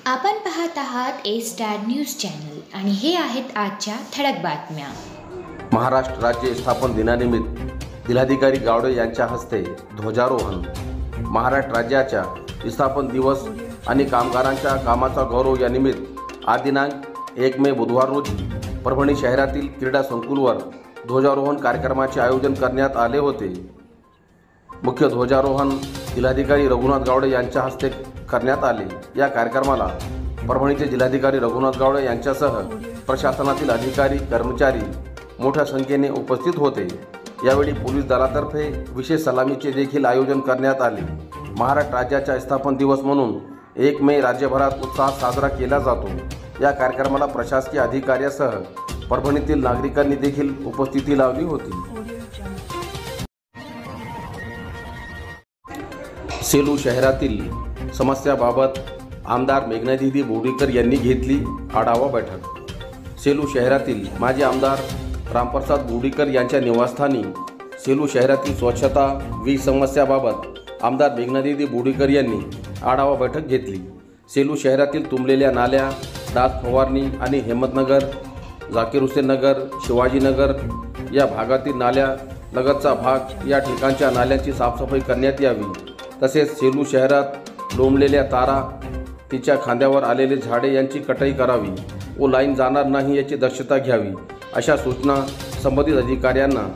आपण पाहत आहात ए स्टार न्यूज चॅनल आणि हे आहेत आजच्या ठळक बातम्या। महाराष्ट्र राज्य स्थापन दिनानिमित्त जिल्हाधिकारी गावडे यांच्या हस्ते ध्वजारोहण। महाराष्ट्र राज्याच्या स्थापन दिवस आणि कामगारांच्या कामाचा गौरव या निमित्त आज दिनांक 1 मे बुधवार रोजी परभणी शहरातील क्रीडा संकुलवर ध्वजारोहण कार्यक्रमाचे आयोजन करण्यात आले होते। मुख्य ध्वजारोहण जिल्हाधिकारी रघुनाथ गावडे यांच्या हस्ते करण्यात आले। या कार्यक्रमाला परभणीचे जिल्हाधिकारी रघुनाथ गावडे यांच्यासह प्रशासनातील अधिकारी कर्मचारी मोठ्या संख्येने उपस्थित होते। यावेळी पोलीस दलातर्फे विशेष सलामीचे देखील आयोजन करण्यात आले। महाराष्ट्र राज्याचा स्थापन दिवस म्हणून 1 मे राज्यभरात उत्साहात साजरा केला जातो। या कार्यक्रमाला प्रशासकीय अधिकाऱ्यासह परभणीतील नागरिकांनी देखील उपस्थिती लावली होती। सेलू शहरातील समस्याबाबत आमदार मेघनादिदी बोर्डीकर यांनी घेतली आढावा बैठक। सेलू शहरातील माजी आमदार रामप्रसाद बोर्डीकर यांच्या निवासस्थानी सेलू शहरातील स्वच्छता वीज समस्याबाबत आमदार मेघनादिदी बोर्डीकर यांनी आढावा बैठक घेतली। सेलू शहरातील तुंबलेल्या नाल्या, डास फवारणी आणि हेमतनगर, झाकीर हुसेन नगर, शिवाजीनगर या भागातील नाल्या लगतचा भाग या ठिकाणच्या नाल्यांची साफसफाई करण्यात यावी। तसेच सेलू शहरात लोंबलेल्या तारा, तिच्या खांद्यावर आलेले झाडे यांची कटाई करावी व लाईन जाणार नाही याची दक्षता घ्यावी, अशा सूचना संबंधित अधिकाऱ्यांना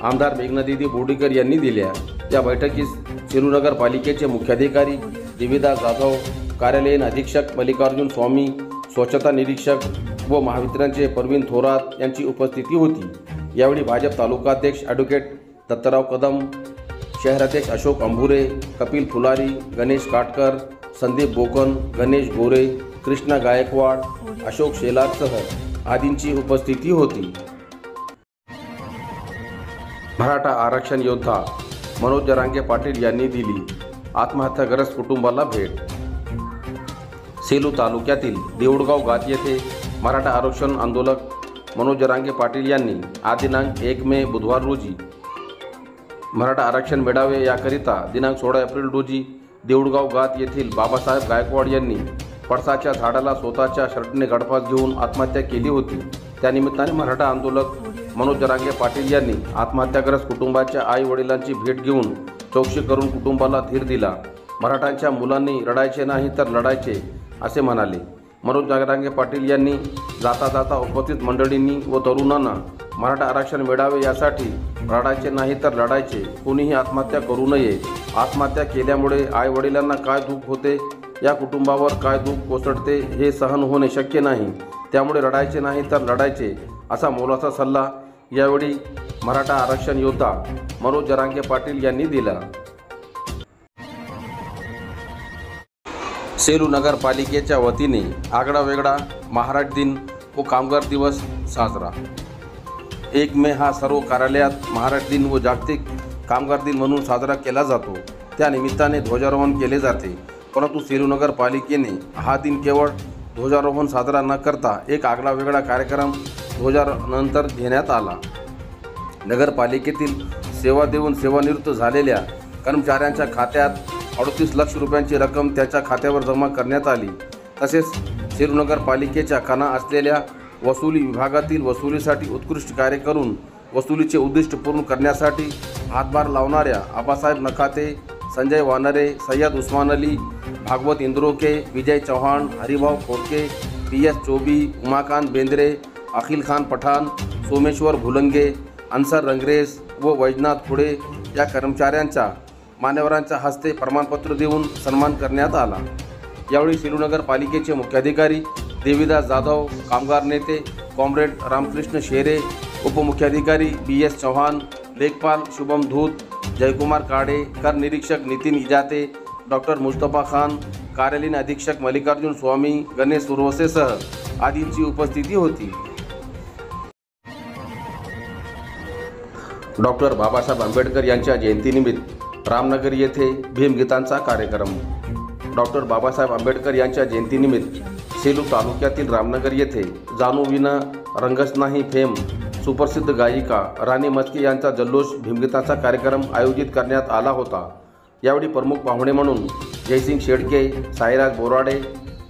आमदार मेघनादिदी बोर्डीकर यांनी दिल्या। या बैठकीस सेलू नगरपालिकेचे मुख्याधिकारी देवीदास जाधव, कार्यालयीन अधीक्षक मल्लिकार्जुन स्वामी, स्वच्छता निरीक्षक व महावितरणचे परवीन थोरात यांची उपस्थिती होती। यावेळी भाजप तालुकाध्यक्ष ॲडव्होकेट दत्तराव कदम, शहराध्यक्ष अशोक अंभुरे, कपिल फुलारी, गणेश काटकर, संदीप बोकन, गणेश गोरे, कृष्णा गायकवाड, अशोक शेलारसह आदींची उपस्थिती होती। मराठा आरक्षण योद्धा मनोज जरांगे पाटील यांनी दिली आत्महत्याग्रस्त कुटुंबाला भेट। सेलू तालुक्यातील देऊळगाव गात येथे मराठा आरक्षण आंदोलक मनोज जरांगे पाटील यांनी आज दिनांक 1 मे बुधवार रोजी मराठा आरक्षण मिळावे याकरिता दिनांक 16 एप्रिल रोजी देऊळगाव गात येथील बाबासाहेब गायकवाड यांनी पळसाच्या झाडाला स्वतःच्या शर्टने गळफास घेऊन आत्महत्या केली होती। त्यानिमित्ताने मराठा आंदोलक मनोज जरांगे पाटील यांनी आत्महत्याग्रस्त कुटुंबाच्या आई वडिलांची भेट घेऊन चौकशी करून कुटुंबाला धीर दिला। मराठांच्या मुलांनी रडायचे नाही तर लढायचे असे म्हणाले। मनोज जरांगे पाटील यांनी जाता जाता उपस्थित मंडळींनी व तरुणांना मराठा आरक्षण मिळावे यासाठी रडायचे नाही तर लढायचे, कोणीही आत्महत्या करू नये, आत्महत्या केल्यामुळे आई वडिलांना काय दुःख होते, या कुटुंबावर काय दुःख कोसळते हे सहन होणे शक्य नाही, त्यामुळे रडायचे नाही तर लढायचे असा मोलाचा सल्ला यावेळी मराठा आरक्षण योद्धा मनोज जरांगे पाटील यांनी दिला। सेलू नगरपालिकेच्या वतीने आगळा वेगळा महाराष्ट्र दिन व कामगार दिवस साजरा। 1 मे हा सर्व कार्यालयात महाराष्ट्र दिन व जागतिक कामगार दिन म्हणून साजरा केला जातो। त्या निमित्ताने ध्वजारोहण केले जाते, परंतु सेलू नगरपालिकेने हा दिन केवळ ध्वजारोहण साजरा न करता एक आगळा वेगळा कार्यक्रम ध्वजारोहणानंतर घेण्यात आला। नगरपालिकेतील सेवा देऊन सेवानिवृत्त झालेल्या कर्मचाऱ्यांच्या खात्यात 38 लाख रुपयांची रक्कम त्याच्या खात्यावर जमा करण्यात आली। तसेच सेलू नगरपालिकेच्या काना असलेल्या वसुली विभागातील वसुलीसाठी उत्कृष्ट कार्य करून वसुलीचे उद्दिष्ट पूर्ण करण्यासाठी हातभार लावणाऱ्या आबासाहेब नखाते, संजय वानरे, सय्यद उस्मान अली, भागवत इंद्रोके, विजय चौहान, हरिभाऊ खोडके, PS चोबी, उमाकांत बेंद्रे, अखिल खान पठाण, सोमेश्वर भुलंगे, अन्सर रंगरेज व वैजनाथ खुडे या कर्मचाऱ्यांच्या मान्यवरांच्या हस्ते प्रमाणपत्र देऊन सन्मान करण्यात आला। यावेळी सेलू नगरपालिकेचे मुख्याधिकारी देवीदास जाधव, कामगार नेते कॉम्रेड रामकृष्ण शेरे, उपमुख्याधिकारी BS चौहान, लेखपाल शुभम धूत, जयकुमार काडे, कर निरीक्षक नितीन इजाते, डॉक्टर मुस्तफा खान, कार्यालयीन अधीक्षक मल्लिकार्जुन स्वामी, गणेश सुरवसेसह आदींची उपस्थिती होती। डॉक्टर बाबासाहेब आंबेडकर यांच्या जयंतीनिमित्त रामनगर येथे भीमगीतांचा कार्यक्रम। डॉक्टर बाबासाहेब आंबेडकर यांच्या जयंतीनिमित्त सेलू तालुक्यातील रामनगर येथे जानू विना रंगस नाही फेम सुप्रसिद्ध गायिका राणी मस्के यांचा जल्लोष भीमगीतांचा कार्यक्रम आयोजित करण्यात आला होता। यावेळी प्रमुख पाहुणे म्हणून जयसिंग शेडके, साईराज बोराडे,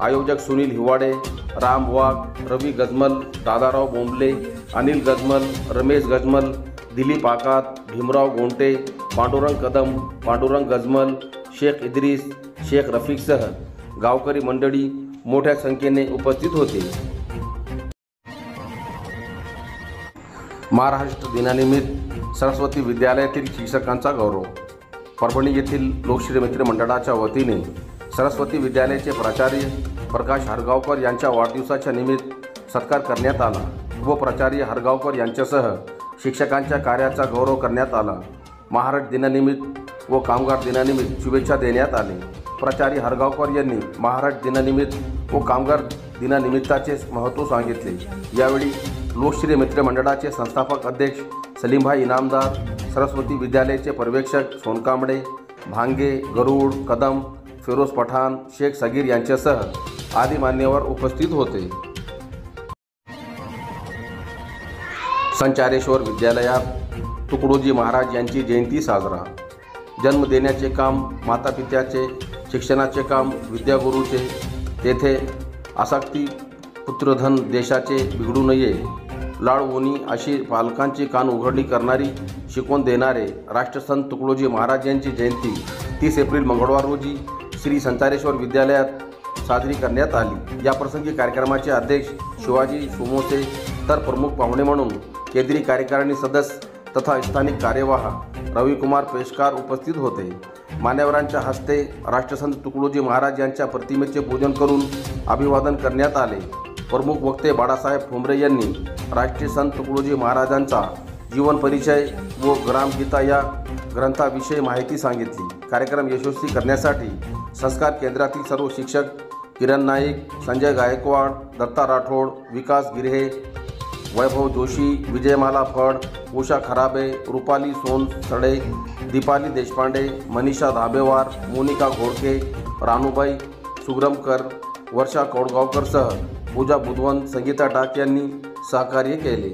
आयोजक सुनील हिवाडे, राम वाघ, रवी गजमल, दादाराव बोंबले, अनिल गजमल, रमेश गजमल, दिलीप आकात, भीमराव गोंटे, पांडुरंग कदम, पांडुरंग गजमल, शेख इद्रिस, शेख रफीकसह गावकरी मंडळी मोठ्या संख्येने उपस्थित होते. महाराष्ट्र दिनानिमित्त सरस्वती विद्यालयातील शिक्षकांचा गौरव. परभणी येथील लोकशाहीर मित्र मंडळाच्या वतीने सरस्वती विद्यालयाचे प्राचार्य प्रकाश हरगावकर यांच्या वाढदिवसाच्या निमित्त सत्कार करण्यात आला व प्राचार्य हरगावकर यांच्यासह शिक्षकांच्या कार्याचा गौरव करण्यात आला. महाराष्ट्र दिनानिमित्त व कामगार दिनानिमित्त शुभेच्छा देण्यात आले. प्राचार्य हरगावकर यांनी महाराष्ट्र दिनानिमित्त व कामगार दिनानिमित्ताचे महत्त्व सांगितले. यावेळी लोकशाहीर मित्र मंडळाचे संस्थापक अध्यक्ष सलीमभाई इनामदार, सरस्वती विद्यालयाचे पर्यवेक्षक सोनकांबळे, भांगे, गरुड, कदम, फिरोज पठाण, शेख सगीर यांच्यासह आदी मान्यवर उपस्थित होते. संचारेश्वर विद्यालयात तुकडोजी महाराज यांची जयंती साजरा. जन्म देण्याचे काम मातापित्याचे, शिक्षणाचे काम विद्यागुरूचे, तेथे आसक्ती पुत्रधन देशाचे बिघडू नये, लाडवोनी अशी पालकांची कान उघडणी करणारी शिकवण देणारे राष्ट्रसंत तुकडोजी महाराज यांची जयंती 30 एप्रिल मंगळवार रोजी श्री संचारेश्वर विद्यालयात साजरी करण्यात आली. याप्रसंगी कार्यक्रमाचे अध्यक्ष शिवाजी सुमोसे तर प्रमुख पाहुणे म्हणून केंद्रीय कार्यकारिणी सदस्य तथा स्थानिक कार्यवाह रविकुमार पेशकार उपस्थित होते. मान्यवरांच्या हस्ते राष्ट्रसंत तुकडोजी महाराज यांच्या प्रतिमेचे पूजन करून अभिवादन करण्यात आले. प्रमुख वक्ते बाळासाहेब ठोंबरे यांनी राष्ट्रीय संत तुकडोजी महाराजांचा जीवन परिचय व ग्रामगीता या ग्रंथाविषयी माहिती सांगितली. कार्यक्रम यशस्वी करण्यासाठी संस्कार केंद्रातील सर्व शिक्षक किरण नाईक, संजय गायकवाड, दत्ता राठोड, विकास गिरहे, वैभव जोशी, विजयमाला फड, उषा खराबे, रुपाली सोनसडे, दीपाली देशपांडे, मनीषा धाबेवार, मोनिका घोडके, रानूबाई सुग्रमकर, वर्षा कौडगावकरसह पूजा बुधवंत, संगीता टाक यांनी सहकार्य केले.